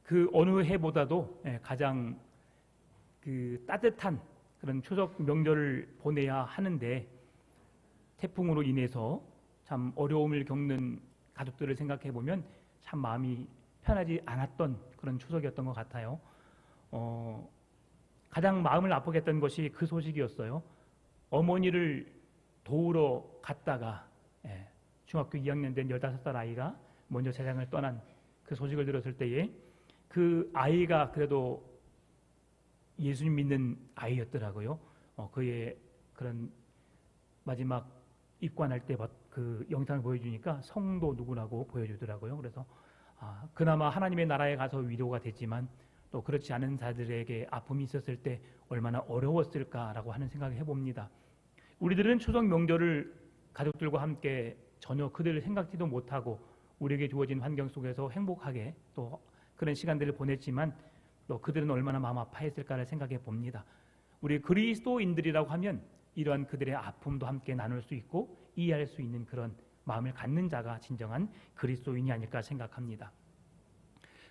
그 어느 해보다도 가장 그 따뜻한 그런 추석 명절을 보내야 하는데 태풍으로 인해서 참 어려움을 겪는 가족들을 생각해 보면 참 마음이 편하지 않았던 그런 추석이었던 것 같아요. 가장 마음을 아프게 했던 것이 그 소식이었어요. 어머니를 도우러 갔다가 중학교 2학년 된 15살 아이가 먼저 세상을 떠난 그 소식을 들었을 때에 그 아이가 그래도 예수님 믿는 아이였더라고요. 그의 그런 마지막 입관할 때 그 영상을 보여주니까 성도 누구라고 보여주더라고요. 그래서 그나마 하나님의 나라에 가서 위로가 됐지만 또 그렇지 않은 자들에게 아픔이 있었을 때 얼마나 어려웠을까라고 하는 생각을 해봅니다. 우리들은 추석 명절을 가족들과 함께 전혀 그들을 생각지도 못하고 우리에게 주어진 환경 속에서 행복하게 또 그런 시간들을 보냈지만 또 그들은 얼마나 마음 아파했을까를 생각해 봅니다. 우리 그리스도인들이라고 하면 이러한 그들의 아픔도 함께 나눌 수 있고 이해할 수 있는 그런 마음을 갖는 자가 진정한 그리스도인이 아닐까 생각합니다.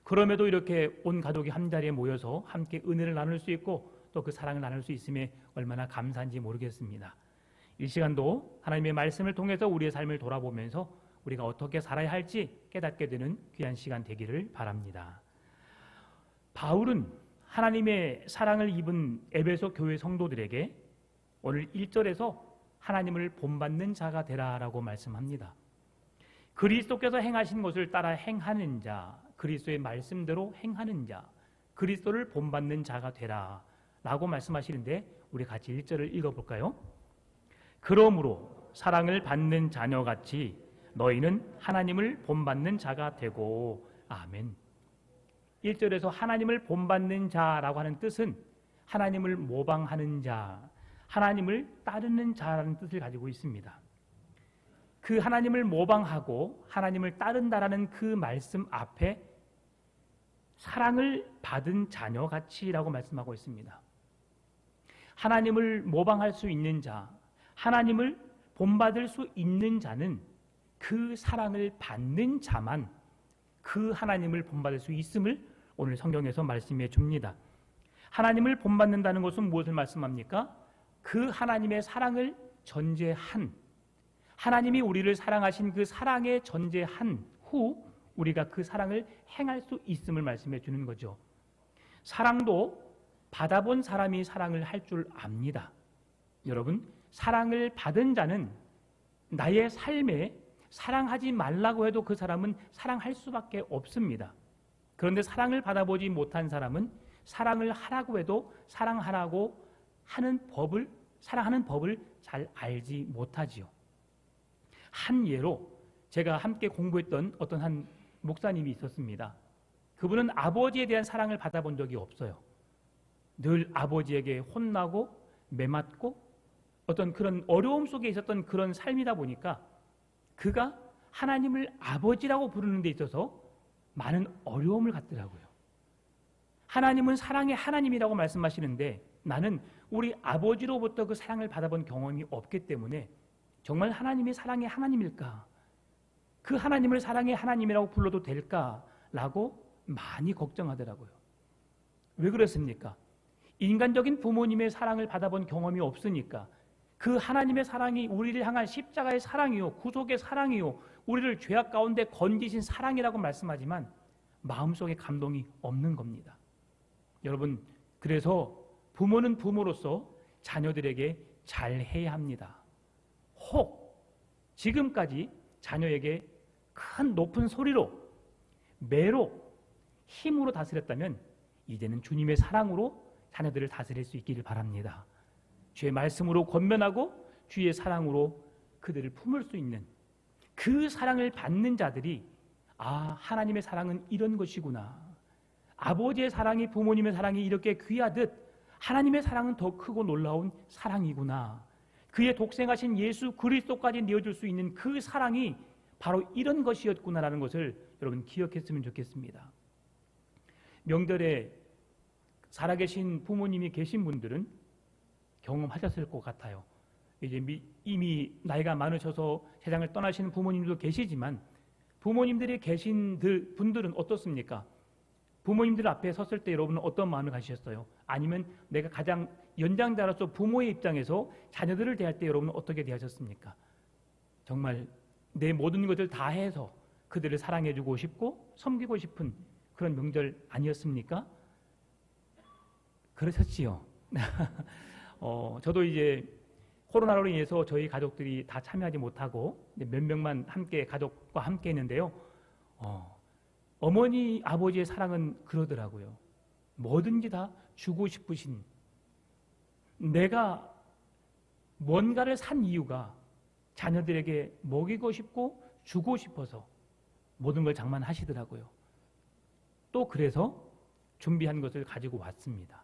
그럼에도 이렇게 온 가족이 한자리에 모여서 함께 은혜를 나눌 수 있고 또 그 사랑을 나눌 수 있음에 얼마나 감사한지 모르겠습니다. 이 시간도 하나님의 말씀을 통해서 우리의 삶을 돌아보면서 우리가 어떻게 살아야 할지 깨닫게 되는 귀한 시간 되기를 바랍니다. 바울은 하나님의 사랑을 입은 에베소 교회 성도들에게 오늘 1절에서 하나님을 본받는 자가 되라라고 말씀합니다. 그리스도께서 행하신 것을 따라 행하는 자, 그리스도의 말씀대로 행하는 자, 그리스도를 본받는 자가 되라라고 말씀하시는데 우리 같이 1절을 읽어볼까요? 그러므로 사랑을 받는 자녀같이 너희는 하나님을 본받는 자가 되고. 아멘. 1절에서 하나님을 본받는 자라고 하는 뜻은 하나님을 모방하는 자, 하나님을 따르는 자라는 뜻을 가지고 있습니다. 그 하나님을 모방하고 하나님을 따른다라는 그 말씀 앞에 사랑을 받은 자녀같이라고 말씀하고 있습니다. 하나님을 모방할 수 있는 자, 하나님을 본받을 수 있는 자는 그 사랑을 받는 자만 그 하나님을 본받을 수 있음을 오늘 성경에서 말씀해 줍니다. 하나님을 본받는다는 것은 무엇을 말씀합니까? 그 하나님의 사랑을 전제한, 하나님이 우리를 사랑하신 그 사랑에 전제한 후 우리가 그 사랑을 행할 수 있음을 말씀해 주는 거죠. 사랑도 받아본 사람이 사랑을 할 줄 압니다. 여러분, 사랑을 받은 자는 나의 삶에 사랑하지 말라고 해도 그 사람은 사랑할 수밖에 없습니다. 그런데 사랑을 받아보지 못한 사람은 사랑을 하라고 해도 사랑하라고 하는 법을, 사랑하는 법을 잘 알지 못하지요. 한 예로 제가 함께 공부했던 어떤 한 목사님이 있었습니다. 그분은 아버지에 대한 사랑을 받아본 적이 없어요. 늘 아버지에게 혼나고 매맞고 어떤 그런 어려움 속에 있었던 그런 삶이다 보니까 그가 하나님을 아버지라고 부르는 데 있어서 많은 어려움을 갖더라고요. 하나님은 사랑의 하나님이라고 말씀하시는데 나는 우리 아버지로부터 그 사랑을 받아본 경험이 없기 때문에 정말 하나님이 사랑의 하나님일까? 그 하나님을 사랑의 하나님이라고 불러도 될까라고 많이 걱정하더라고요. 왜 그렇습니까? 인간적인 부모님의 사랑을 받아본 경험이 없으니까 그 하나님의 사랑이 우리를 향한 십자가의 사랑이요, 구속의 사랑이요, 우리를 죄악 가운데 건지신 사랑이라고 말씀하지만 마음속에 감동이 없는 겁니다. 여러분, 그래서 부모는 부모로서 자녀들에게 잘해야 합니다. 혹 지금까지 자녀에게 큰 높은 소리로, 매로, 힘으로 다스렸다면 이제는 주님의 사랑으로 자녀들을 다스릴 수 있기를 바랍니다. 주의 말씀으로 권면하고 주의 사랑으로 그들을 품을 수 있는 그 사랑을 받는 자들이 하나님의 사랑은 이런 것이구나. 아버지의 사랑이, 부모님의 사랑이 이렇게 귀하듯 하나님의 사랑은 더 크고 놀라운 사랑이구나. 그의 독생하신 예수 그리스도까지 내어줄 수 있는 그 사랑이 바로 이런 것이었구나라는 것을 여러분 기억했으면 좋겠습니다. 명절에 살아계신 부모님이 계신 분들은 경험하셨을 것 같아요. 이제 이미 나이가 많으셔서 세상을 떠나시는 부모님도 계시지만 부모님들이 계신 분들은 어떻습니까? 부모님들 앞에 섰을 때 여러분은 어떤 마음을 가지셨어요? 아니면 내가 가장 연장자로서 부모의 입장에서 자녀들을 대할 때 여러분은 어떻게 대하셨습니까? 정말 내 모든 것을 다 해서 그들을 사랑해주고 싶고 섬기고 싶은 그런 명절 아니었습니까? 그러셨지요. 저도 이제 코로나로 인해서 저희 가족들이 다 참여하지 못하고 몇 명만 함께 가족과 함께 했는데요. 어머니 아버지의 사랑은 그러더라고요. 뭐든지 다 주고 싶으신, 내가 뭔가를 산 이유가 자녀들에게 먹이고 싶고 주고 싶어서 모든 걸 장만하시더라고요. 또 그래서 준비한 것을 가지고 왔습니다.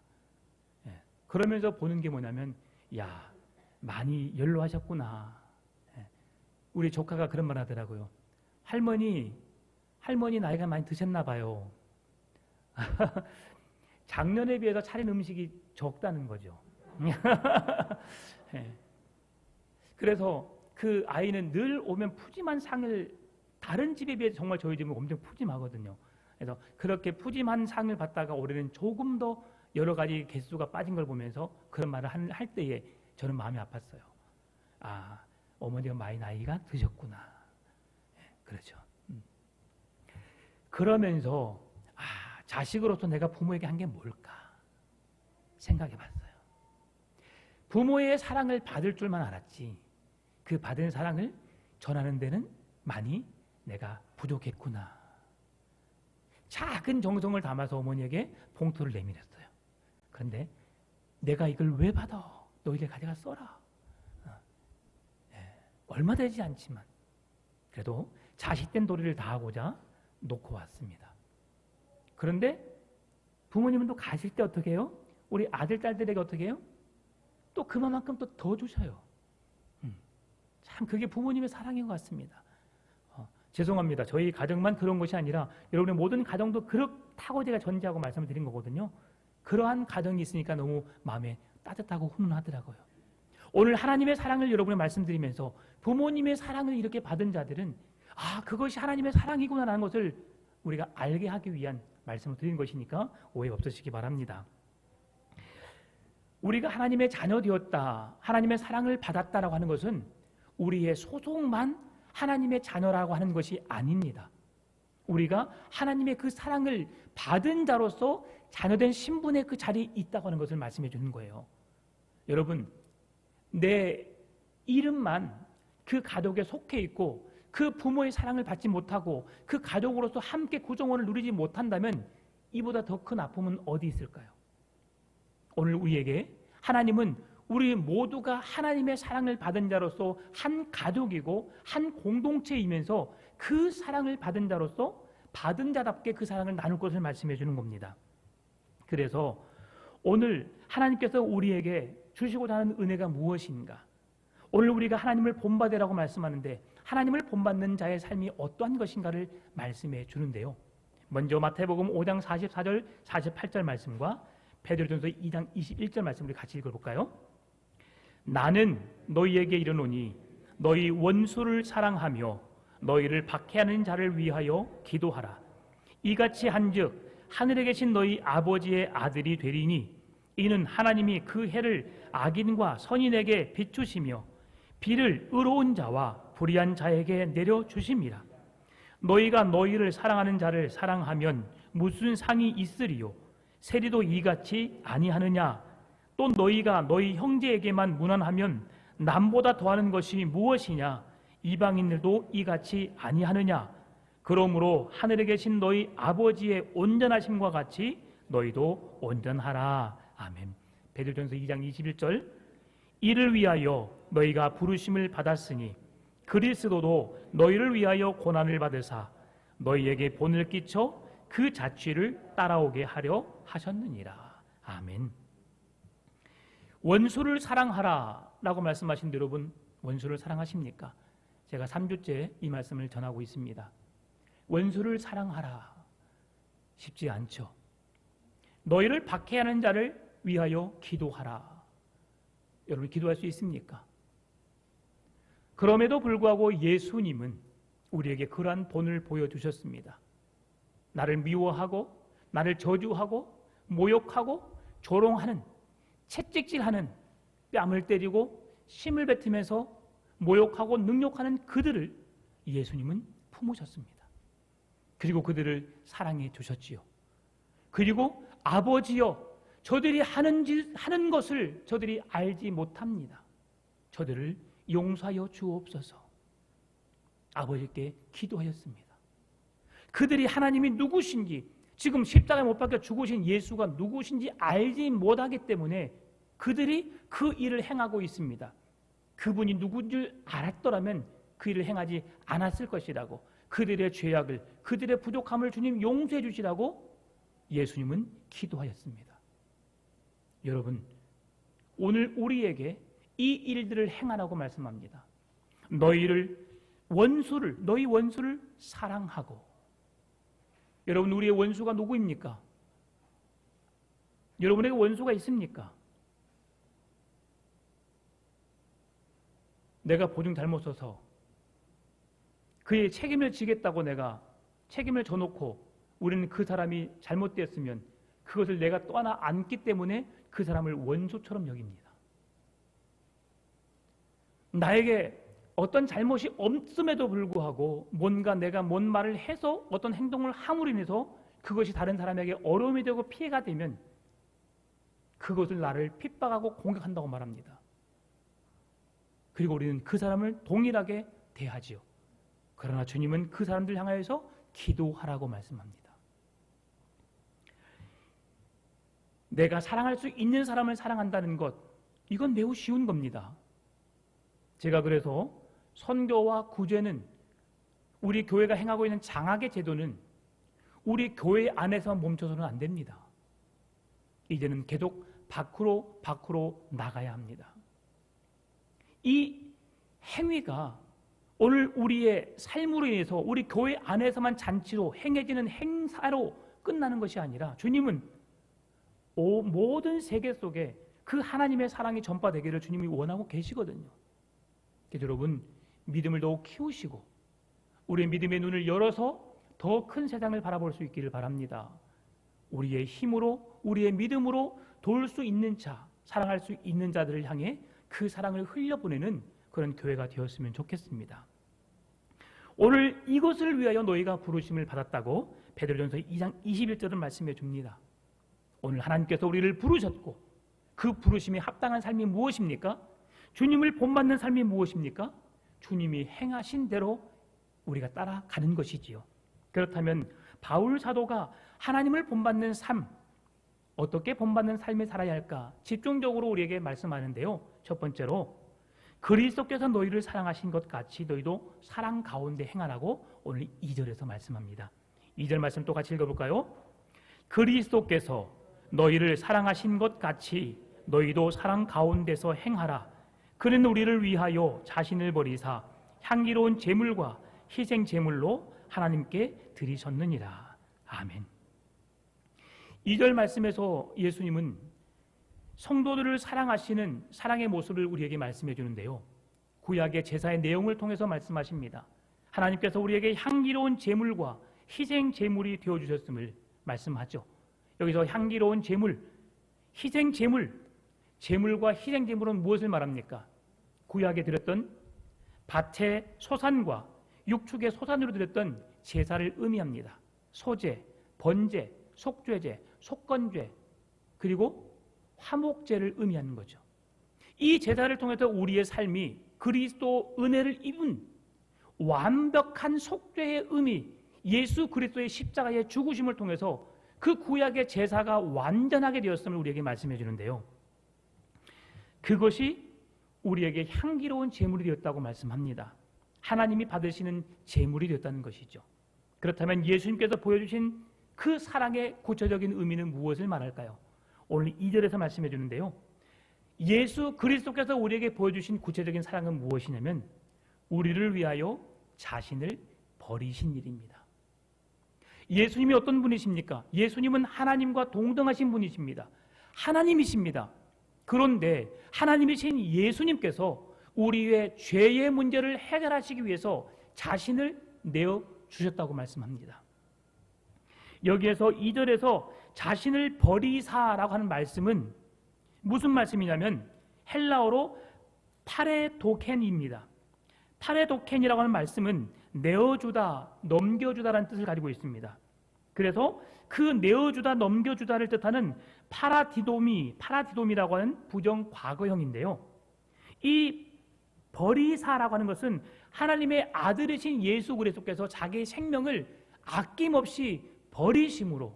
그러면서 보는 게 뭐냐면, 야, 많이 연로하셨구나. 우리 조카가 그런 말 하더라고요. 할머니 나이가 많이 드셨나 봐요. 작년에 비해서 차린 음식이 적다는 거죠. 그래서 그 아이는 늘 오면 푸짐한 상을, 다른 집에 비해 정말 저희 집은 엄청 푸짐하거든요. 그래서 그렇게 푸짐한 상을 받다가 올해는 조금 더 여러 가지 개수가 빠진 걸 보면서 그런 말을 할 때에 저는 마음이 아팠어요. 아, 어머니가 많이 나이가 드셨구나. 그렇죠. 그러면서 자식으로서 내가 부모에게 한 게 뭘까 생각해 봤어요. 부모의 사랑을 받을 줄만 알았지 그 받은 사랑을 전하는 데는 많이 내가 부족했구나. 작은 정성을 담아서 어머니에게 봉투를 내밀었어요. 그런데 내가 이걸 왜 받아? 너희들 가져가 써라. 얼마 되지 않지만 그래도 자식된 도리를 다하고자 놓고 왔습니다. 그런데 부모님은 또 가실 때 어떻게 해요? 우리 아들, 딸들에게 어떻게 해요? 또 그만큼 또 더 주셔요. 참 그게 부모님의 사랑인 것 같습니다. 죄송합니다. 저희 가정만 그런 것이 아니라 여러분의 모든 가정도 그렇다고 제가 전제하고 말씀을 드린 거거든요. 그러한 가정이 있으니까 너무 마음에 따뜻하고 훈훈하더라고요. 오늘 하나님의 사랑을 여러분에 말씀드리면서 부모님의 사랑을 이렇게 받은 자들은 그것이 하나님의 사랑이구나라는 것을 우리가 알게 하기 위한 말씀을 드린 것이니까 오해 없으시기 바랍니다. 우리가 하나님의 자녀 되었다, 하나님의 사랑을 받았다라고 하는 것은 우리의 소속만 하나님의 자녀라고 하는 것이 아닙니다. 우리가 하나님의 그 사랑을 받은 자로서 자녀된 신분의 그 자리에 있다고 하는 것을 말씀해 주는 거예요. 여러분, 내 이름만 그 가족에 속해 있고 그 부모의 사랑을 받지 못하고 그 가족으로서 함께 구성원을 누리지 못한다면 이보다 더 큰 아픔은 어디 있을까요? 오늘 우리에게 하나님은 우리 모두가 하나님의 사랑을 받은 자로서 한 가족이고 한 공동체이면서 그 사랑을 받은 자로서 받은 자답게 그 사랑을 나눌 것을 말씀해 주는 겁니다. 그래서 오늘 하나님께서 우리에게 주시고자 하는 은혜가 무엇인가? 오늘 우리가 하나님을 본받으라고 말씀하는데 하나님을 본받는 자의 삶이 어떠한 것인가를 말씀해 주는데요. 먼저 마태복음 5장 44절 48절 말씀과 베드로전서 2장 21절 말씀을 같이 읽어볼까요? 나는 너희에게 이르노니 너희 원수를 사랑하며 너희를 박해하는 자를 위하여 기도하라. 이같이 한즉 하늘에 계신 너희 아버지의 아들이 되리니 이는 하나님이 그 해를 악인과 선인에게 비추시며 비를 의로운 자와 불의한 자에게 내려주심이라. 너희가 너희를 사랑하는 자를 사랑하면 무슨 상이 있으리요? 세리도 이같이 아니하느냐? 또 너희가 너희 형제에게만 무난하면 남보다 더하는 것이 무엇이냐? 이방인들도 이같이 아니하느냐? 그러므로 하늘에 계신 너희 아버지의 온전하심과 같이 너희도 온전하라. 아멘. 베드로전서 2장 21절. 이를 위하여 너희가 부르심을 받았으니 그리스도도 너희를 위하여 고난을 받으사 너희에게 본을 끼쳐 그 자취를 따라오게 하려 하셨느니라. 아멘. 원수를 사랑하라 라고 말씀하신 여러분, 원수를 사랑하십니까? 제가 3주째 이 말씀을 전하고 있습니다. 원수를 사랑하라. 쉽지 않죠. 너희를 박해하는 자를 위하여 기도하라. 여러분 기도할 수 있습니까? 그럼에도 불구하고 예수님은 우리에게 그러한 본을 보여주셨습니다. 나를 미워하고 나를 저주하고 모욕하고 조롱하는, 채찍질하는, 뺨을 때리고 침을 뱉으면서 모욕하고 능욕하는 그들을 예수님은 품으셨습니다. 그리고 그들을 사랑해 주셨지요. 그리고 아버지여, 저들이 하는 것을 저들이 알지 못합니다. 저들을 용서하여 주옵소서. 아버지께 기도하였습니다. 그들이 하나님이 누구신지, 지금 십자가에 못 박혀 죽으신 예수가 누구신지 알지 못하기 때문에 그들이 그 일을 행하고 있습니다. 그분이 누군 줄 알았더라면 그 일을 행하지 않았을 것이라고, 그들의 죄악을, 그들의 부족함을 주님 용서해 주시라고 예수님은 기도하였습니다. 여러분, 오늘 우리에게 이 일들을 행하라고 말씀합니다. 너희 원수를 사랑하고. 여러분, 우리의 원수가 누구입니까? 여러분에게 원수가 있습니까? 내가 보증 잘못 써서 그의 책임을 지겠다고 내가 책임을 져놓고 우리는 그 사람이 잘못되었으면 그것을 내가 또 하나 안기 때문에 그 사람을 원수처럼 여깁니다. 나에게 어떤 잘못이 없음에도 불구하고 뭔가 내가 뭔 말을 해서 어떤 행동을 함으로 인해서 그것이 다른 사람에게 어려움이 되고 피해가 되면 그것을 나를 핍박하고 공격한다고 말합니다. 그리고 우리는 그 사람을 동일하게 대하지요. 그러나 주님은 그 사람들 향하여서 기도하라고 말씀합니다. 내가 사랑할 수 있는 사람을 사랑한다는 것, 이건 매우 쉬운 겁니다. 제가 그래서 선교와 구제는, 우리 교회가 행하고 있는 장학의 제도는 우리 교회 안에서 멈춰서는 안 됩니다. 이제는 계속 밖으로 나가야 합니다. 이 행위가 오늘 우리의 삶으로 인해서 우리 교회 안에서만 잔치로 행해지는 행사로 끝나는 것이 아니라 주님은 모든 세계 속에 그 하나님의 사랑이 전파되기를 주님이 원하고 계시거든요. 그래서 여러분, 믿음을 더욱 키우시고 우리의 믿음의 눈을 열어서 더 큰 세상을 바라볼 수 있기를 바랍니다. 우리의 힘으로, 우리의 믿음으로 도울 수 있는 자, 사랑할 수 있는 자들을 향해 그 사랑을 흘려보내는 그런 교회가 되었으면 좋겠습니다. 오늘 이것을 위하여 너희가 부르심을 받았다고 베드로전서 2장 21절은 말씀해 줍니다. 오늘 하나님께서 우리를 부르셨고 그 부르심에 합당한 삶이 무엇입니까? 주님을 본받는 삶이 무엇입니까? 주님이 행하신 대로 우리가 따라가는 것이지요. 그렇다면 바울 사도가 하나님을 본받는 삶, 어떻게 본받는 삶을 살아야 할까? 집중적으로 우리에게 말씀하는데요. 첫 번째로 그리스도께서 너희를 사랑하신 것 같이 너희도 사랑 가운데 행하라고 오늘 2절에서 말씀합니다. 2절 말씀 또 같이 읽어볼까요? 그리스도께서 너희를 사랑하신 것 같이 너희도 사랑 가운데서 행하라. 그는 우리를 위하여 자신을 버리사 향기로운 제물과 희생 제물로 하나님께 드리셨느니라. 아멘. 2절 말씀에서 예수님은 성도들을 사랑하시는 사랑의 모습을 우리에게 말씀해 주는데요. 구약의 제사의 내용을 통해서 말씀하십니다. 하나님께서 우리에게 향기로운 제물과 희생 제물이 되어 주셨음을 말씀하죠. 여기서 향기로운 제물, 희생 제물, 제물과 희생 제물은 무엇을 말합니까? 구약에 드렸던 밭의 소산과 육축의 소산으로 드렸던 제사를 의미합니다. 소제, 번제, 속죄제, 속건죄, 그리고 화목제를 의미하는 거죠. 이 제사를 통해서 우리의 삶이 그리스도 은혜를 입은 완벽한 속죄의 의미, 예수 그리스도의 십자가의 죽으심을 통해서 그 구약의 제사가 완전하게 되었음을 우리에게 말씀해 주는데요. 그것이 우리에게 향기로운 제물이 되었다고 말씀합니다. 하나님이 받으시는 제물이 되었다는 것이죠. 그렇다면 예수님께서 보여주신 그 사랑의 구체적인 의미는 무엇을 말할까요? 오늘 2절에서 말씀해 주는데요. 예수 그리스도께서 우리에게 보여주신 구체적인 사랑은 무엇이냐면 우리를 위하여 자신을 버리신 일입니다. 예수님이 어떤 분이십니까? 예수님은 하나님과 동등하신 분이십니다. 하나님이십니다. 그런데 하나님이신 예수님께서 우리의 죄의 문제를 해결하시기 위해서 자신을 내어 주셨다고 말씀합니다. 여기에서 2절에서 자신을 버리사라고 하는 말씀은 무슨 말씀이냐면 헬라어로 파레도켄입니다. 파레도켄이라고 하는 말씀은 내어주다, 넘겨주다라는 뜻을 가지고 있습니다. 그래서 그 내어주다, 넘겨주다를 뜻하는 파라디돔이라고 하는 부정 과거형인데요. 이 버리사라고 하는 것은 하나님의 아들이신 예수 그리스도께서 자기의 생명을 아낌없이 버리심으로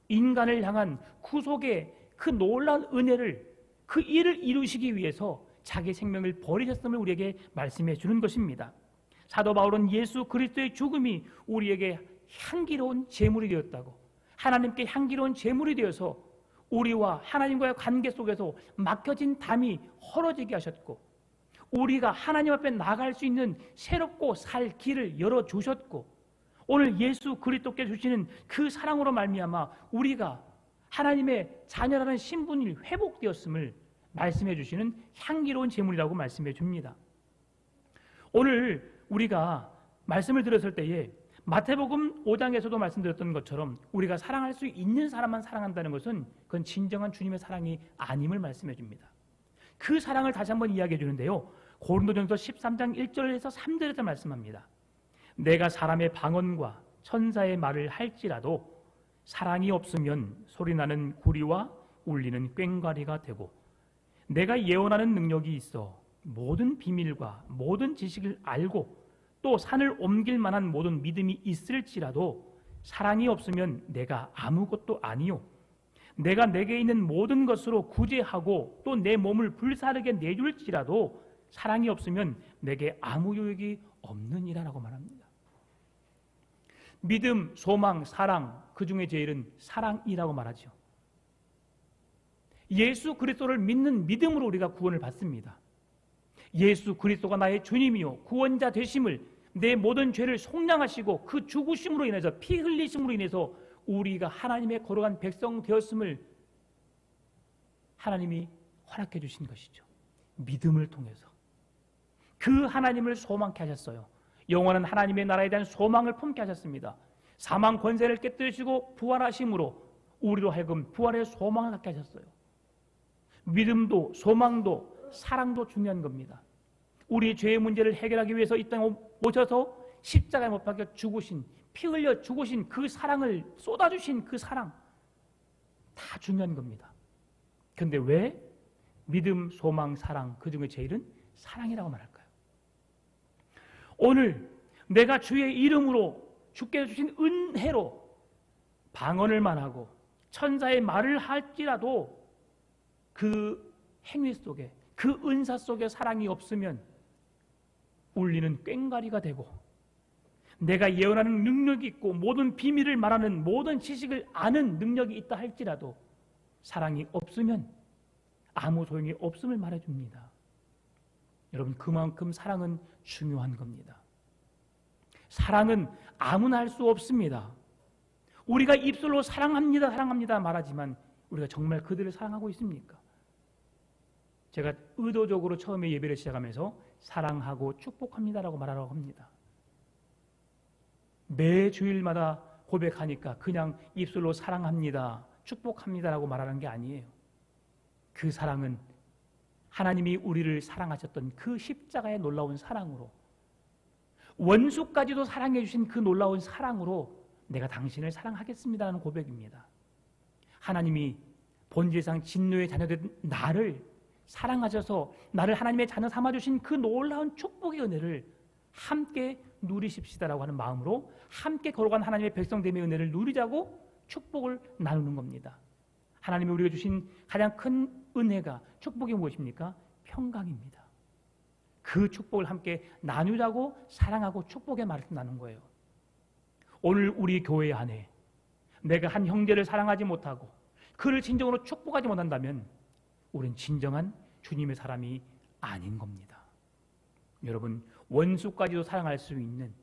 인간을 향한 구속의 그 놀라운 은혜를, 그 일을 이루시기 위해서 자기 생명을 버리셨음을 우리에게 말씀해 주는 것입니다. 사도 바울은 예수 그리스도의 죽음이 우리에게 향기로운 제물이 되었다고, 하나님께 향기로운 제물이 되어서 우리와 하나님과의 관계 속에서 막혀진 담이 헐어지게 하셨고, 우리가 하나님 앞에 나갈 수 있는 새롭고 살 길을 열어주셨고, 오늘 예수 그리스도께 주시는 그 사랑으로 말미암아 우리가 하나님의 자녀라는 신분이 회복되었음을 말씀해 주시는 향기로운 제물이라고 말씀해 줍니다. 오늘 우리가 말씀을 들었을 때에 마태복음 5장에서도 말씀드렸던 것처럼 우리가 사랑할 수 있는 사람만 사랑한다는 것은 그건 진정한 주님의 사랑이 아님을 말씀해 줍니다. 그 사랑을 다시 한번 이야기해 주는데요, 고린도전서 13장 1절에서 3절에서 말씀합니다. 내가 사람의 방언과 천사의 말을 할지라도 사랑이 없으면 소리나는 구리와 울리는 꽹과리가 되고, 내가 예언하는 능력이 있어 모든 비밀과 모든 지식을 알고 또 산을 옮길 만한 모든 믿음이 있을지라도 사랑이 없으면 내가 아무것도 아니요, 내가 내게 있는 모든 것으로 구제하고 또 내 몸을 불사르게 내줄지라도 사랑이 없으면 내게 아무 유익이 없느니라라고 말합니다. 믿음, 소망, 사랑, 그 중에 제일은 사랑이라고 말하죠. 예수 그리스도를 믿는 믿음으로 우리가 구원을 받습니다. 예수 그리스도가 나의 주님이요 구원자 되심을, 내 모든 죄를 속량하시고 그 죽으심으로 인해서, 피 흘리심으로 인해서 우리가 하나님의 거룩한 백성 되었음을 하나님이 허락해 주신 것이죠. 믿음을 통해서 그 하나님을 소망케 하셨어요. 영원한 하나님의 나라에 대한 소망을 품게 하셨습니다. 사망 권세를 깨뜨리시고 부활하심으로 우리로 하여금 부활의 소망을 갖게 하셨어요. 믿음도 소망도 사랑도 중요한 겁니다. 우리의 죄의 문제를 해결하기 위해서 이 땅에 오셔서 십자가에 못 박혀 죽으신, 피 흘려 죽으신 그 사랑을 쏟아주신 그 사랑, 다 중요한 겁니다. 그런데 왜 믿음, 소망, 사랑 그 중에 제일은 사랑이라고 말할까요? 오늘 내가 주의 이름으로 주께서 주신 은혜로 방언을만 하고 천사의 말을 할지라도 그 행위 속에, 그 은사 속에 사랑이 없으면 울리는 꽹과리가 되고, 내가 예언하는 능력이 있고 모든 비밀을 말하는 모든 지식을 아는 능력이 있다 할지라도 사랑이 없으면 아무 소용이 없음을 말해줍니다. 여러분, 그만큼 사랑은 중요한 겁니다. 사랑은 아무나 할 수 없습니다. 우리가 입술로 사랑합니다, 사랑합니다 말하지만 우리가 정말 그들을 사랑하고 있습니까? 제가 의도적으로 처음에 예배를 시작하면서 사랑하고 축복합니다라고 말하라고 합니다. 매 주일마다 고백하니까 그냥 입술로 사랑합니다, 축복합니다라고 말하는 게 아니에요. 그 사랑은 하나님이 우리를 사랑하셨던 그 십자가의 놀라운 사랑으로, 원수까지도 사랑해 주신 그 놀라운 사랑으로 내가 당신을 사랑하겠습니다라는 고백입니다. 하나님이 본질상 진노의 자녀된 나를 사랑하셔서 나를 하나님의 자녀 삼아주신 그 놀라운 축복의 은혜를 함께 누리십시다라고 하는 마음으로 함께 걸어간 하나님의 백성됨의 은혜를 누리자고 축복을 나누는 겁니다. 하나님이 우리가 주신 가장 큰 은혜가, 축복이 무엇입니까? 평강입니다. 그 축복을 함께 나누자고 사랑하고 축복의 말을 나눈 거예요. 오늘 우리 교회 안에 내가 한 형제를 사랑하지 못하고 그를 진정으로 축복하지 못한다면 우린 진정한 주님의 사람이 아닌 겁니다. 여러분, 원수까지도 사랑할 수 있는,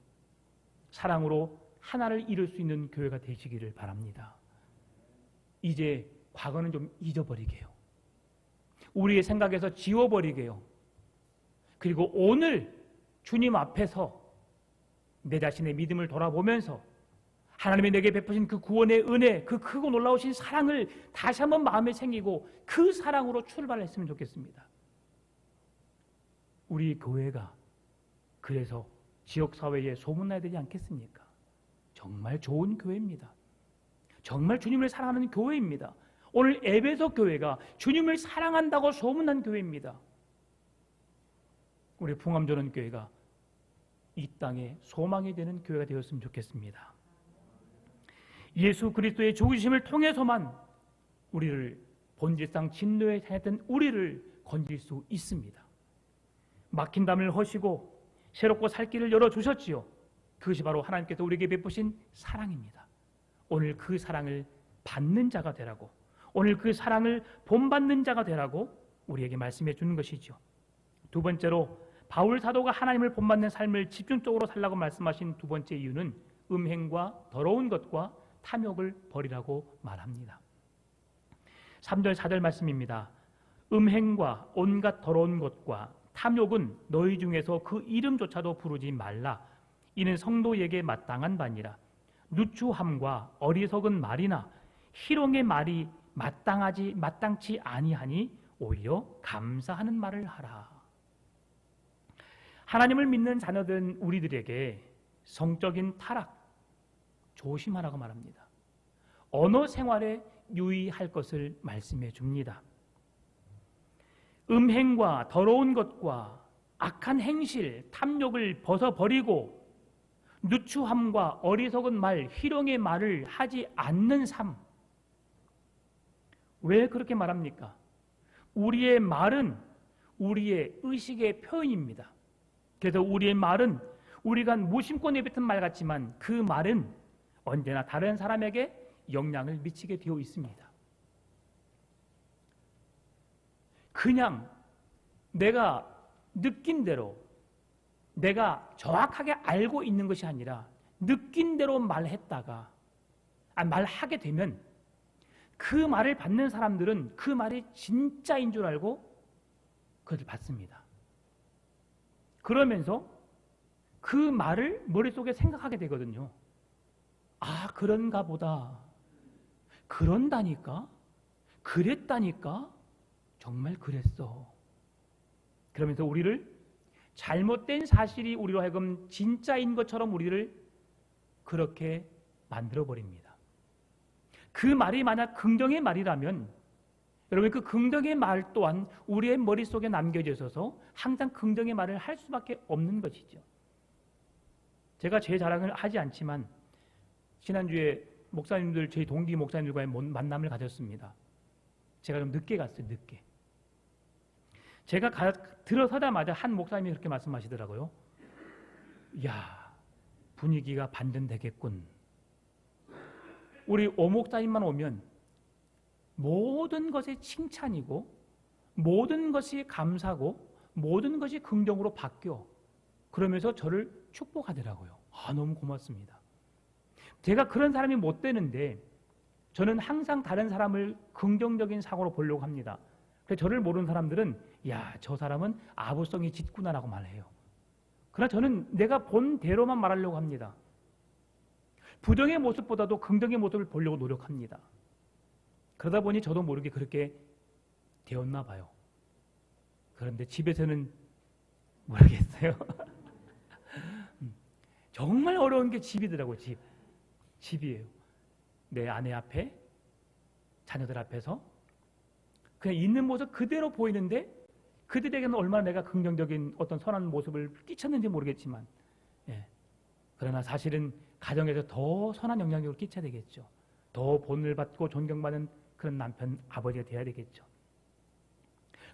사랑으로 하나를 이룰 수 있는 교회가 되시기를 바랍니다. 이제 과거는 좀 잊어버리게요. 우리의 생각에서 지워버리게요. 그리고 오늘 주님 앞에서 내 자신의 믿음을 돌아보면서 하나님이 내게 베푸신 그 구원의 은혜, 그 크고 놀라우신 사랑을 다시 한번 마음에 생기고 그 사랑으로 출발했으면 좋겠습니다. 우리 교회가 그래서 지역사회에 소문나야 되지 않겠습니까? 정말 좋은 교회입니다. 정말 주님을 사랑하는 교회입니다. 오늘 에베소 교회가 주님을 사랑한다고 소문난 교회입니다. 우리 풍암전원교회가 이 땅에 소망이 되는 교회가 되었으면 좋겠습니다. 예수 그리스도의 죽으심을 통해서만 우리를 본질상 진노에 당했던 우리를 건질 수 있습니다. 막힌 담을 허시고 새롭고 살 길을 열어주셨지요. 그것이 바로 하나님께서 우리에게 베푸신 사랑입니다. 오늘 그 사랑을 받는 자가 되라고, 오늘 그 사랑을 본받는 자가 되라고 우리에게 말씀해 주는 것이죠. 두 번째로 바울 사도가 하나님을 본받는 삶을 집중적으로 살라고 말씀하신 두 번째 이유는 음행과 더러운 것과 탐욕을 버리라고 말합니다. 3절 4절 말씀입니다. 음행과 온갖 더러운 것과 탐욕은 너희 중에서 그 이름조차도 부르지 말라. 이는 성도에게 마땅한 바니라. 누추함과 어리석은 말이나 희롱의 말이 마땅치 아니하니 오히려 감사하는 말을 하라. 하나님을 믿는 자녀된 우리들에게 성적인 타락 조심하라고 말합니다. 언어 생활에 유의할 것을 말씀해 줍니다. 음행과 더러운 것과 악한 행실, 탐욕을 벗어버리고 누추함과 어리석은 말, 희롱의 말을 하지 않는 삶. 왜 그렇게 말합니까? 우리의 말은 우리의 의식의 표현입니다. 그래서 우리의 말은 우리가 무심코 내뱉은 말 같지만 그 말은 언제나 다른 사람에게 영향을 미치게 되어 있습니다. 그냥 내가 느낀 대로, 내가 정확하게 알고 있는 것이 아니라 느낀 대로 말했다가 말하게 되면 그 말을 받는 사람들은 그 말이 진짜인 줄 알고 그것을 받습니다. 그러면서 그 말을 머릿속에 생각하게 되거든요. 아, 그런가 보다. 그런다니까? 그랬다니까? 정말 그랬어. 그러면서 우리를 잘못된 사실이 우리로 하여금 진짜인 것처럼 우리를 그렇게 만들어버립니다. 그 말이 만약 긍정의 말이라면 여러분 그 긍정의 말 또한 우리의 머릿속에 남겨져 있어서 항상 긍정의 말을 할 수밖에 없는 것이죠. 제가 제 자랑을 하지 않지만 지난주에 목사님들, 저희 동기 목사님들과의 만남을 가졌습니다. 제가 좀 늦게 갔어요. 늦게. 제가 들어서자마자 한 목사님이 그렇게 말씀하시더라고요. 야, 분위기가 반전되겠군. 우리 오 목사님만 오면 모든 것이 칭찬이고 모든 것이 감사고 모든 것이 긍정으로 바뀌어. 그러면서 저를 축복하더라고요. 아, 너무 고맙습니다. 제가 그런 사람이 못 되는데 저는 항상 다른 사람을 긍정적인 사고로 보려고 합니다. 그래서 저를 모르는 사람들은 야, 저 사람은 아부성이 짙구나라고 말해요. 그러나 저는 내가 본 대로만 말하려고 합니다. 부정의 모습보다도 긍정의 모습을 보려고 노력합니다. 그러다 보니 저도 모르게 그렇게 되었나 봐요. 그런데 집에서는 모르겠어요. 정말 어려운 게 집이더라고요. 집이에요. 내 아내 앞에, 자녀들 앞에서 그냥 있는 모습 그대로 보이는데 그들에게는 얼마나 내가 긍정적인 어떤 선한 모습을 끼쳤는지 모르겠지만 그러나 사실은 가정에서 더 선한 영향력을 끼쳐야 되겠죠. 더 본을 받고 존경받는 그런 남편, 아버지가 돼야 되겠죠.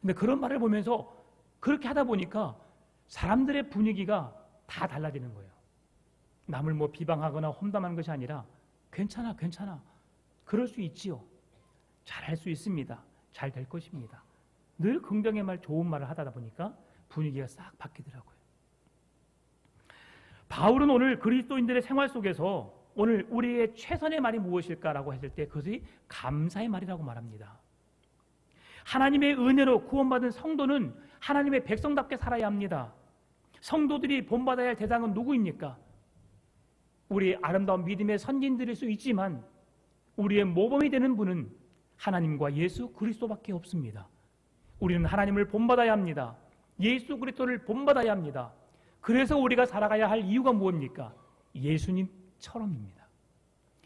근데 그런 말을 보면서 그렇게 하다 보니까 사람들의 분위기가 다 달라지는 거예요. 남을 뭐 비방하거나 험담하는 것이 아니라 괜찮아, 그럴 수 있지요. 잘할 수 있습니다. 잘 될 것입니다. 늘 긍정의 말, 좋은 말을 하다 보니까 분위기가 싹 바뀌더라고요. 바울은 오늘 그리스도인들의 생활 속에서 오늘 우리의 최선의 말이 무엇일까라고 했을 때 그것이 감사의 말이라고 말합니다. 하나님의 은혜로 구원받은 성도는 하나님의 백성답게 살아야 합니다. 성도들이 본받아야 할 대상은 누구입니까? 우리 아름다운 믿음의 선진들일 수 있지만 우리의 모범이 되는 분은 하나님과 예수 그리스도밖에 없습니다. 우리는 하나님을 본받아야 합니다. 예수 그리스도를 본받아야 합니다. 그래서 우리가 살아가야 할 이유가 무엇입니까? 예수님처럼입니다.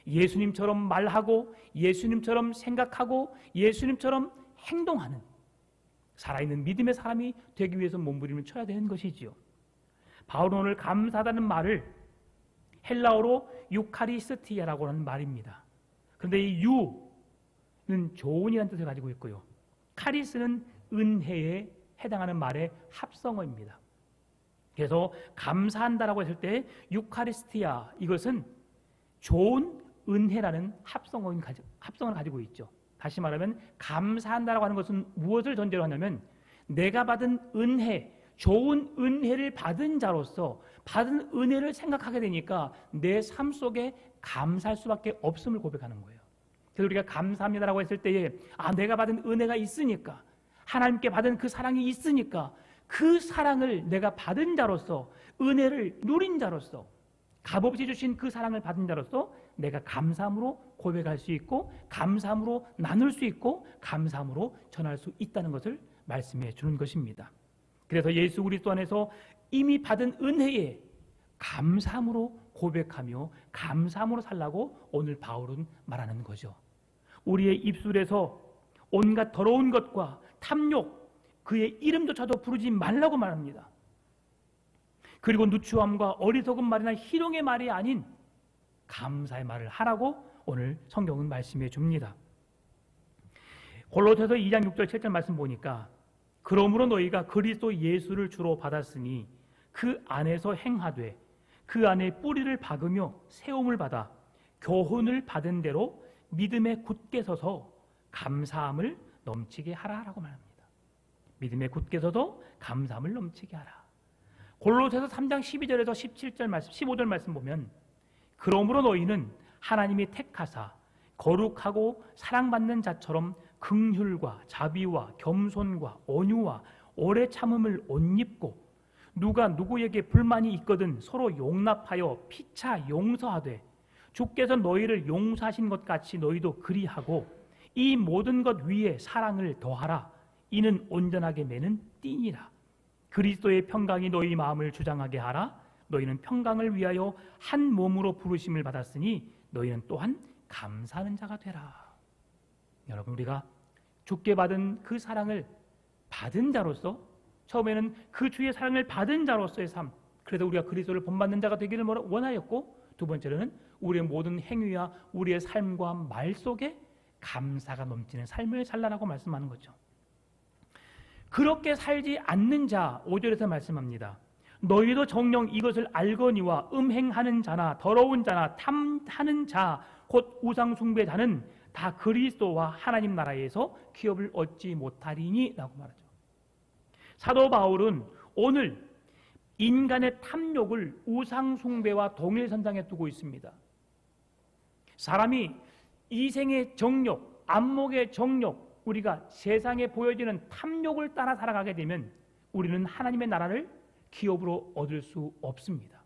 예수님처럼 말하고 예수님처럼 생각하고 예수님처럼 행동하는 살아있는 믿음의 사람이 되기 위해서 몸부림을 쳐야 되는 것이지요. 바울은 오늘 감사하다는 말을 헬라어로 유카리스티아라고 하는 말입니다. 그런데 이 유는 좋은이라는 뜻을 가지고 있고요. 카리스는 은혜에 해당하는 말의 합성어입니다. 그래서 감사한다라고 했을 때 유카리스티아 이것은 좋은 은혜라는 합성어를 가지고 있죠. 다시 말하면 감사한다라고 하는 것은 무엇을 전제로 하냐면 내가 받은 은혜, 좋은 은혜를 받은 자로서 받은 은혜를 생각하게 되니까 내 삶 속에 감사할 수밖에 없음을 고백하는 거예요. 그래서 우리가 감사합니다라고 했을 때에 내가 받은 은혜가 있으니까 하나님께 받은 그 사랑이 있으니까 그 사랑을 내가 받은 자로서 은혜를 누린 자로서 값없이 주신 그 사랑을 받은 자로서 내가 감사함으로 고백할 수 있고 감사함으로 나눌 수 있고 감사함으로 전할 수 있다는 것을 말씀해 주는 것입니다. 그래서 예수 그리스도 안에서 이미 받은 은혜에 감사함으로 고백하며 감사함으로 살라고 오늘 바울은 말하는 거죠. 우리의 입술에서 온갖 더러운 것과 탐욕, 그의 이름조차도 부르지 말라고 말합니다. 그리고 누추함과 어리석은 말이나 희롱의 말이 아닌 감사의 말을 하라고 오늘 성경은 말씀해 줍니다. 골로새서 2장 6절 7절 말씀 보니까 그러므로 너희가 그리스도 예수를 주로 받았으니 그 안에서 행하되 그 안에 뿌리를 박으며 세움을 받아 교훈을 받은 대로 믿음에 굳게 서서 감사함을 넘치게 하라라고 말합니다. 믿음에 굳게 서서 감사함을 넘치게 하라. 골로새서 3장 12절에서 17절 말씀, 15절 말씀 보면 그러므로 너희는 하나님이 택하사 거룩하고 사랑받는 자처럼 긍휼과 자비와 겸손과 온유와 오래 참음을 옷 입고 누가 누구에게 불만이 있거든 서로 용납하여 피차 용서하되 주께서 너희를 용서하신 것 같이 너희도 그리하고 이 모든 것 위에 사랑을 더하라. 이는 온전하게 매는 띠니라. 그리스도의 평강이 너희 마음을 주장하게 하라. 너희는 평강을 위하여 한 몸으로 부르심을 받았으니 너희는 또한 감사하는 자가 되라. 여러분, 우리가 주께 받은 그 사랑을 받은 자로서 처음에는 그 주의 사랑을 받은 자로서의 삶, 그래서 우리가 그리스도를 본받는 자가 되기를 원하였고, 두 번째로는 우리의 모든 행위와 우리의 삶과 말 속에 감사가 넘치는 삶을 살라라고 말씀하는 거죠. 그렇게 살지 않는 자, 5절에서 말씀합니다. 너희도 정녕 이것을 알거니와 음행하는 자나 더러운 자나 탐하는 자 곧 우상 숭배자는 다 그리스도와 하나님 나라에서 기업을 얻지 못하리니 라고 말하죠. 사도 바울은 오늘 인간의 탐욕을 우상 숭배와 동일선상에 두고 있습니다. 사람이 이생의 정욕, 안목의 정욕, 우리가 세상에 보여지는 탐욕을 따라 살아가게 되면 우리는 하나님의 나라를 기업으로 얻을 수 없습니다.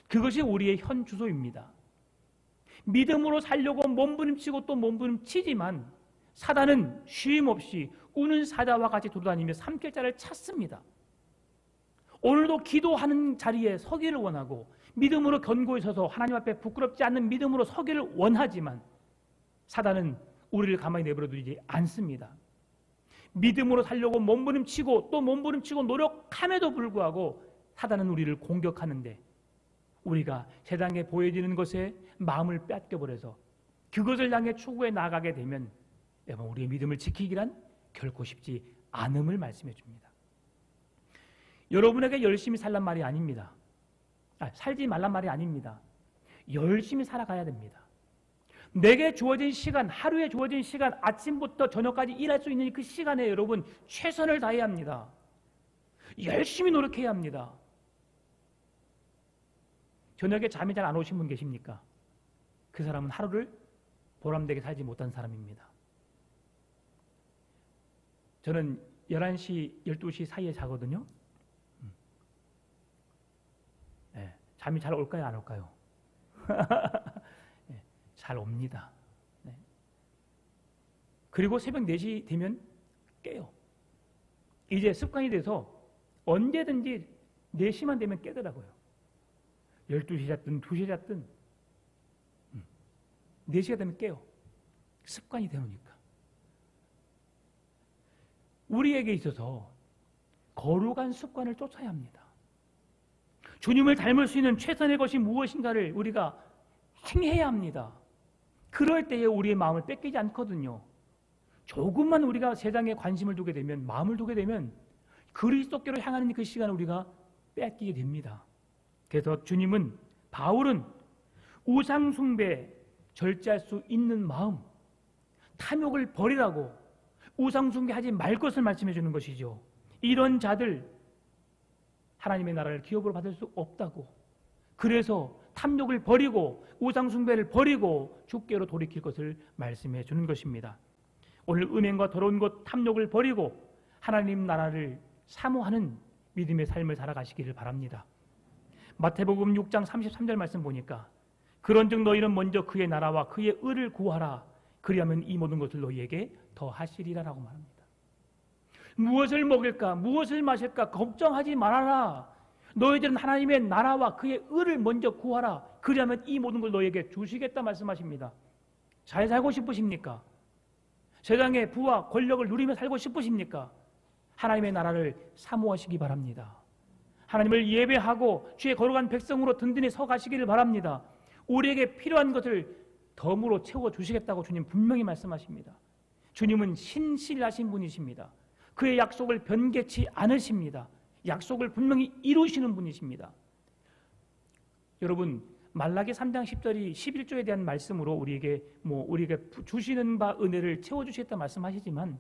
그것이 우리의 현 주소입니다. 믿음으로 살려고 몸부림치고 또 몸부림치지만 사단은 쉼없이 우는 사자와 같이 돌아다니며 삼킬 자를 찾습니다. 오늘도 기도하는 자리에 서기를 원하고 믿음으로 견고히 서서 하나님 앞에 부끄럽지 않는 믿음으로 서기를 원하지만 사단은 우리를 가만히 내버려두지 않습니다. 믿음으로 살려고 몸부림치고 또 몸부림치고 노력함에도 불구하고 사단은 우리를 공격하는데 우리가 세상에 보여지는 것에 마음을 뺏겨버려서 그것을 향해 추구해 나가게 되면 여러분, 우리의 믿음을 지키기란 결코 쉽지 않음을 말씀해 줍니다. 여러분에게 열심히 살란 말이 아닙니다. 살지 말란 말이 아닙니다. 열심히 살아가야 됩니다. 내게 주어진 시간, 하루에 주어진 시간, 아침부터 저녁까지 일할 수 있는 그 시간에 여러분 최선을 다해야 합니다. 열심히 노력해야 합니다. 저녁에 잠이 잘 안 오신 분 계십니까? 그 사람은 하루를 보람되게 살지 못한 사람입니다. 저는 11시, 12시 사이에 자거든요. 잠이 잘 올까요, 안 올까요? 네, 잘 옵니다. 네. 그리고 새벽 4시 되면 깨요. 이제 습관이 돼서 언제든지 4시만 되면 깨더라고요. 12시 잤든 2시 잤든 4시가 되면 깨요. 습관이 되니까. 우리에게 있어서 거룩한 습관을 쫓아야 합니다. 주님을 닮을 수 있는 최선의 것이 무엇인가를 우리가 행해야 합니다. 그럴 때에 우리의 마음을 뺏기지 않거든요. 조금만 우리가 세상에 관심을 두게 되면, 마음을 두게 되면 그리스도께로 향하는 그 시간을 우리가 뺏기게 됩니다. 그래서 주님은, 바울은 우상 숭배 절제할 수 있는 마음, 탐욕을 버리라고, 우상 숭배하지 말 것을 말씀해 주는 것이죠. 이런 자들 하나님의 나라를 기업으로 받을 수 없다고. 그래서 탐욕을 버리고 우상 숭배를 버리고 주께로 돌이킬 것을 말씀해 주는 것입니다. 오늘 음행과 더러운 것, 탐욕을 버리고 하나님 나라를 사모하는 믿음의 삶을 살아가시기를 바랍니다. 마태복음 6장 33절 말씀 보니까 그런즉 너희는 먼저 그의 나라와 그의 의를 구하라. 그리하면 이 모든 것을 너희에게 더하시리라라고 말합니다. 무엇을 먹을까, 무엇을 마실까 걱정하지 말아라. 너희들은 하나님의 나라와 그의 의를 먼저 구하라. 그리하면 이 모든 걸 너희에게 주시겠다 말씀하십니다. 잘 살고 싶으십니까? 세상의 부와 권력을 누리며 살고 싶으십니까? 하나님의 나라를 사모하시기 바랍니다. 하나님을 예배하고 주의 거룩한 백성으로 든든히 서 가시기를 바랍니다. 우리에게 필요한 것을 덤으로 채워주시겠다고 주님 분명히 말씀하십니다. 주님은 신실하신 분이십니다. 그의 약속을 변개치 않으십니다. 약속을 분명히 이루시는 분이십니다. 여러분, 말라기 3장 10절이 11조에 대한 말씀으로 우리에게 주시는 바 은혜를 채워주시겠다 말씀하시지만,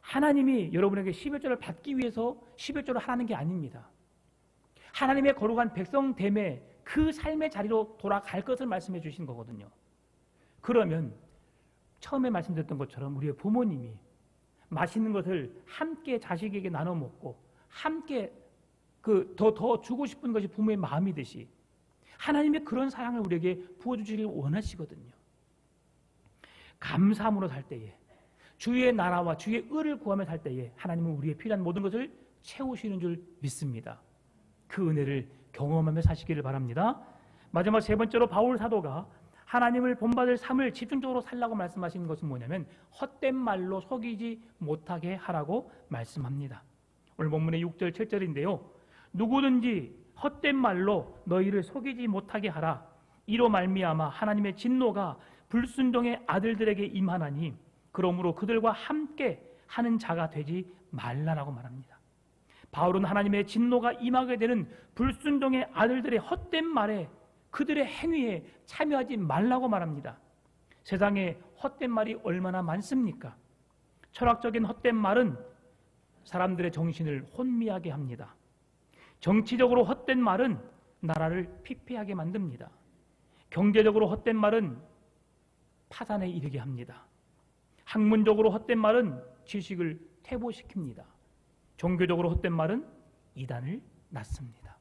하나님이 여러분에게 11조를 받기 위해서 11조를 하라는 게 아닙니다. 하나님의 거룩한 백성됨에 그 삶의 자리로 돌아갈 것을 말씀해 주신 거거든요. 그러면 처음에 말씀드렸던 것처럼 우리의 부모님이 맛있는 것을 함께 자식에게 나눠 먹고 함께 더 주고 싶은 것이 부모의 마음이듯이 하나님의 그런 사랑을 우리에게 부어주시길 원하시거든요. 감사함으로 살 때에, 주의 나라와 주의 의를 구하며 살 때에 하나님은 우리의 필요한 모든 것을 채우시는 줄 믿습니다. 그 은혜를 경험하며 사시기를 바랍니다. 마지막 세 번째로 바울 사도가 하나님을 본받을 삶을 집중적으로 살라고 말씀하시는 것은 뭐냐면 헛된 말로 속이지 못하게 하라고 말씀합니다. 오늘 본문의 6절 7절인데요. 누구든지 헛된 말로 너희를 속이지 못하게 하라. 이로 말미암아 하나님의 진노가 불순종의 아들들에게 임하나니 그러므로 그들과 함께 하는 자가 되지 말라라고 말합니다. 바울은 하나님의 진노가 임하게 되는 불순종의 아들들의 헛된 말에, 그들의 행위에 참여하지 말라고 말합니다. 세상에 헛된 말이 얼마나 많습니까? 철학적인 헛된 말은 사람들의 정신을 혼미하게 합니다. 정치적으로 헛된 말은 나라를 피폐하게 만듭니다. 경제적으로 헛된 말은 파산에 이르게 합니다. 학문적으로 헛된 말은 지식을 퇴보시킵니다. 종교적으로 헛된 말은 이단을 낳습니다.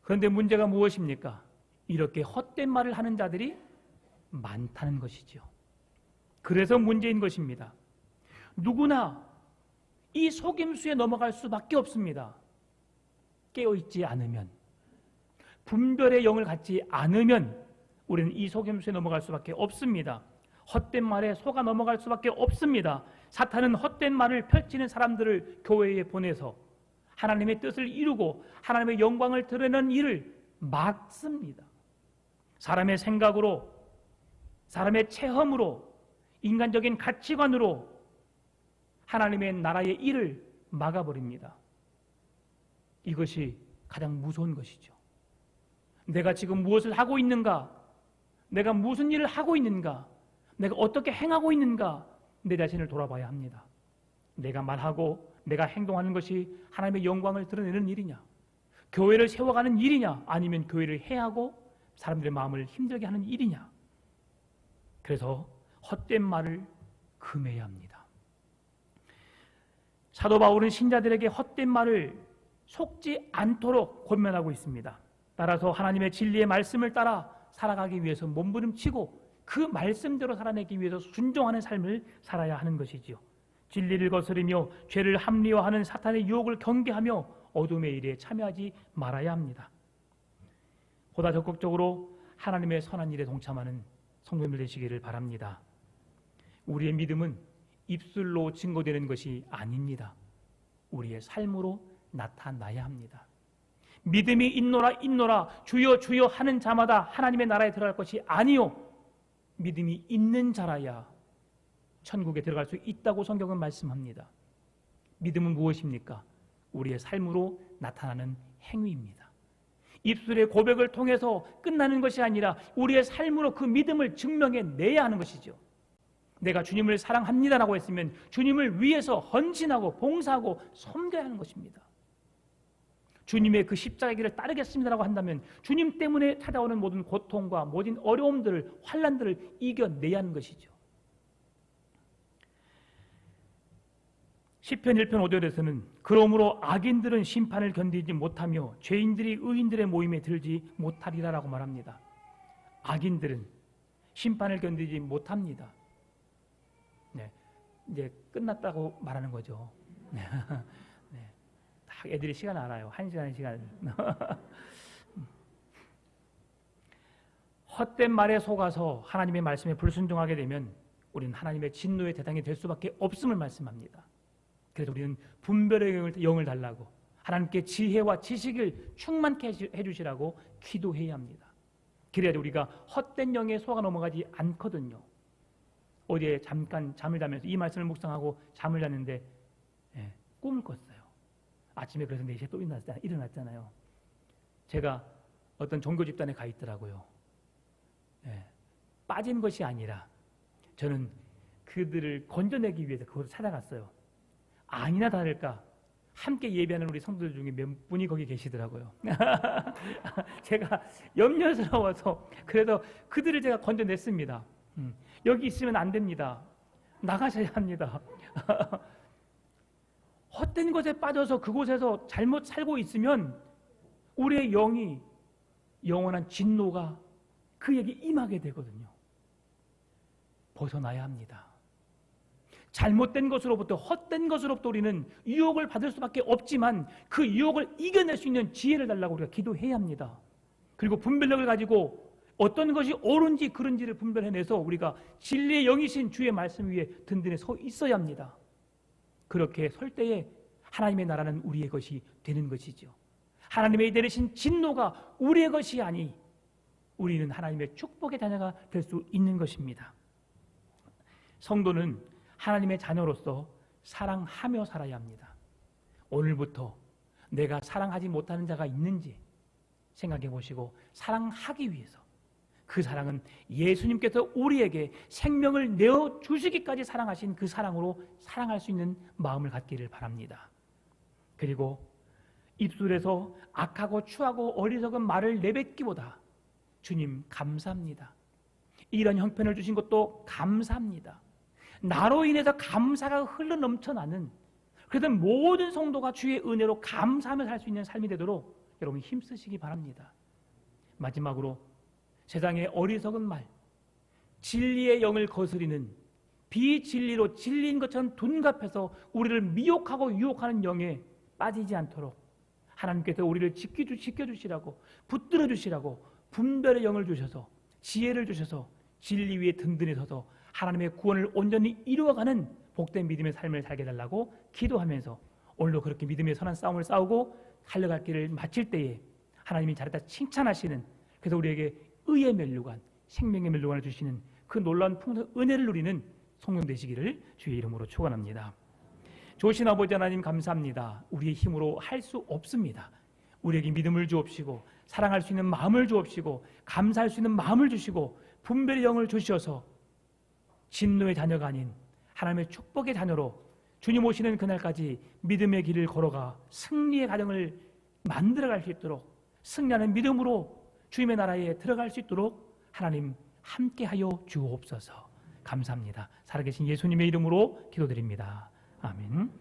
그런데 문제가 무엇입니까? 이렇게 헛된 말을 하는 자들이 많다는 것이죠. 그래서 문제인 것입니다. 누구나 이 속임수에 넘어갈 수밖에 없습니다. 깨어있지 않으면, 분별의 영을 갖지 않으면 우리는 이 속임수에 넘어갈 수밖에 없습니다. 헛된 말에 속아 넘어갈 수밖에 없습니다. 사탄은 헛된 말을 펼치는 사람들을 교회에 보내서 하나님의 뜻을 이루고 하나님의 영광을 드러내는 일을 막습니다. 사람의 생각으로, 사람의 체험으로, 인간적인 가치관으로 하나님의 나라의 일을 막아버립니다. 이것이 가장 무서운 것이죠. 내가 지금 무엇을 하고 있는가? 내가 무슨 일을 하고 있는가? 내가 어떻게 행하고 있는가? 내 자신을 돌아봐야 합니다. 내가 말하고 내가 행동하는 것이 하나님의 영광을 드러내는 일이냐? 교회를 세워가는 일이냐? 아니면 교회를 해하고 사람들의 마음을 힘들게 하는 일이냐? 그래서 헛된 말을 금해야 합니다. 사도 바울은 신자들에게 헛된 말을 속지 않도록 권면하고 있습니다. 따라서 하나님의 진리의 말씀을 따라 살아가기 위해서 몸부림치고 그 말씀대로 살아내기 위해서 순종하는 삶을 살아야 하는 것이지요. 진리를 거스르며 죄를 합리화하는 사탄의 유혹을 경계하며 어둠의 일에 참여하지 말아야 합니다. 보다 적극적으로 하나님의 선한 일에 동참하는 성도님들 되시기를 바랍니다. 우리의 믿음은 입술로 증거되는 것이 아닙니다. 우리의 삶으로 나타나야 합니다. 믿음이 있노라 있노라 주여 주여 하는 자마다 하나님의 나라에 들어갈 것이 아니요, 믿음이 있는 자라야 천국에 들어갈 수 있다고 성경은 말씀합니다. 믿음은 무엇입니까? 우리의 삶으로 나타나는 행위입니다. 입술의 고백을 통해서 끝나는 것이 아니라 우리의 삶으로 그 믿음을 증명해내야 하는 것이죠. 내가 주님을 사랑합니다라고 했으면 주님을 위해서 헌신하고 봉사하고 섬겨야 하는 것입니다. 주님의 그 십자가의 길을 따르겠습니다라고 한다면 주님 때문에 찾아오는 모든 고통과 모든 어려움들을, 환난들을 이겨내야 하는 것이죠. 시편 1편 5절에서는 그러므로 악인들은 심판을 견디지 못하며 죄인들이 의인들의 모임에 들지 못하리라라고 말합니다. 악인들은 심판을 견디지 못합니다. 네, 이제 끝났다고 말하는 거죠. 네, 딱 애들이 시간 알아요. 1시간, 1시간. 헛된 말에 속아서 하나님의 말씀에 불순종하게 되면 우리는 하나님의 진노의 대상이 될 수밖에 없음을 말씀합니다. 그래서 우리는 분별의 영을 달라고, 하나님께 지혜와 지식을 충만케 해주시라고 기도해야 합니다. 그래야지 우리가 헛된 영에 속아 넘어가지 않거든요. 어제 잠깐 잠을 자면서 이 말씀을 묵상하고 잠을 잤는데 꿈을 꿨어요. 아침에 그래서 4시에 또 일어났잖아요. 제가 어떤 종교 집단에 가 있더라고요. 빠진 것이 아니라 저는 그들을 건져내기 위해서 그걸 찾아갔어요. 아니나 다를까 함께 예배하는 우리 성도들 중에 몇 분이 거기 계시더라고요. 제가 염려스러워서 그래서 그들을 제가 건져냈습니다. 여기 있으면 안 됩니다. 나가셔야 합니다. 헛된 것에 빠져서 그곳에서 잘못 살고 있으면 우리의 영이 영원한 진노가 그에게 임하게 되거든요. 벗어나야 합니다. 잘못된 것으로부터, 헛된 것으로부터 우리는 유혹을 받을 수밖에 없지만 그 유혹을 이겨낼 수 있는 지혜를 달라고 우리가 기도해야 합니다. 그리고 분별력을 가지고 어떤 것이 옳은지 그른지를 분별해내서 우리가 진리의 영이신 주의 말씀 위에 든든히 서 있어야 합니다. 그렇게 설 때에 하나님의 나라는 우리의 것이 되는 것이죠. 하나님의 내리신 진노가 우리의 것이 아니 우리는 하나님의 축복의 자녀가 될 수 있는 것입니다. 성도는 하나님의 자녀로서 사랑하며 살아야 합니다. 오늘부터 내가 사랑하지 못하는 자가 있는지 생각해 보시고 사랑하기 위해서, 그 사랑은 예수님께서 우리에게 생명을 내어주시기까지 사랑하신 그 사랑으로 사랑할 수 있는 마음을 갖기를 바랍니다. 그리고 입술에서 악하고 추하고 어리석은 말을 내뱉기보다 주님 감사합니다, 이런 형편을 주신 것도 감사합니다, 나로 인해서 감사가 흘러넘쳐나는, 그래서 모든 성도가 주의 은혜로 감사하며 살 수 있는 삶이 되도록 여러분 힘쓰시기 바랍니다. 마지막으로 세상의 어리석은 말, 진리의 영을 거스리는 비진리로 진리인 것처럼 둔갑해서 우리를 미혹하고 유혹하는 영에 빠지지 않도록 하나님께서 우리를 지켜주시라고, 붙들어 주시라고 분별의 영을 주셔서 지혜를 주셔서 진리 위에 든든히 서서 하나님의 구원을 온전히 이루어가는 복된 믿음의 삶을 살게 해달라고 기도하면서 오늘도 그렇게 믿음의 선한 싸움을 싸우고 달려갈 길을 마칠 때에 하나님이 잘했다 칭찬하시는, 그래서 우리에게 의의 면류관, 생명의 면류관을 주시는 그 놀라운 풍성 은혜를 누리는 성령 되시기를 주의 이름으로 축원합니다. 좋으신 아버지 하나님 감사합니다. 우리의 힘으로 할 수 없습니다. 우리에게 믿음을 주옵시고 사랑할 수 있는 마음을 주옵시고 감사할 수 있는 마음을 주시고 분별의 영을 주셔서 진노의 자녀가 아닌 하나님의 축복의 자녀로 주님 오시는 그날까지 믿음의 길을 걸어가 승리의 가정을 만들어갈 수 있도록, 승리하는 믿음으로 주님의 나라에 들어갈 수 있도록 하나님 함께하여 주옵소서. 감사합니다. 살아계신 예수님의 이름으로 기도드립니다. 아멘.